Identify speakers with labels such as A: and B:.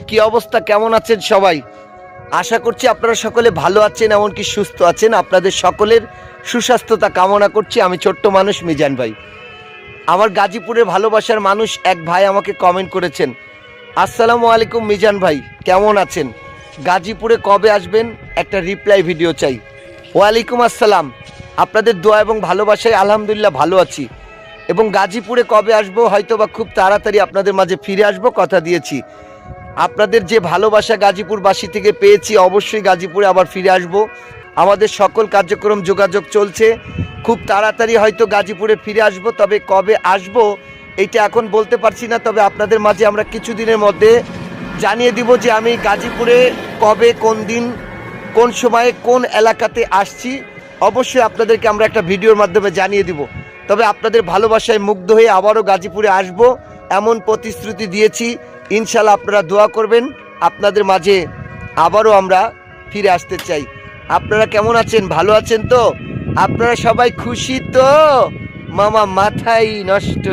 A: কি অবস্থা, কেমন আছেন সবাই? আশা করছি আপনারা সকলে ভালো আছেন, এমনকি সুস্থ আছেন। আপনাদের সকলের সুস্বাস্থ্যতা কামনা করছি। আমি ছোট্ট মানুষ মিজান ভাই। আমার গাজীপুরের ভালোবাসার মানুষ এক ভাই আমাকে কমেন্ট করেছেন, আসসালামু আলাইকুম মিজান ভাই, কেমন আছেন? গাজীপুরে কবে আসবেন? একটা রিপ্লাই ভিডিও চাই। ওয়ালাইকুম আসসালাম। আপনাদের দোয়া এবং ভালোবাসায় আলহামদুলিল্লাহ ভালো আছি। এবং গাজীপুরে কবে আসবো, হয়তো বা খুব তাড়াতাড়ি আপনাদের মাঝে ফিরে আসবো, কথা দিয়েছি। আপনাদের যে ভালোবাসা গাজীপুরবাসী থেকে পেয়েছি, অবশ্যই গাজীপুরে আবার ফিরে আসব। আমাদের সকল কার্যক্রম যোগাযোগ চলছে, খুব তাড়াতাড়ি হয়তো গাজীপুরে ফিরে আসব। তবে কবে আসব এইটা এখন বলতে পারছি না, তবে আপনাদের মাঝে আমরা কিছুদিনের মধ্যে জানিয়ে দিব যে আমি গাজীপুরে কবে, কোন দিন, কোন সময়ে, কোন এলাকাতে আসছি। অবশ্যই আপনাদেরকে আমরা একটা ভিডিওর মাধ্যমে জানিয়ে দিব। তবে আপনাদের ভালোবাসায় মুগ্ধ হয়ে আবারও গাজীপুরে আসব, এমন প্রতিশ্রুতি দিয়েছি। ইনশাল্লাহ আপনারা দোয়া করবেন, আপনাদের মাঝে আবারও আমরা ফিরে আসতে চাই। আপনারা কেমন আছেন? ভালো আছেন তো? আপনারা সবাই খুশি তো? মামা মাথাই নষ্ট।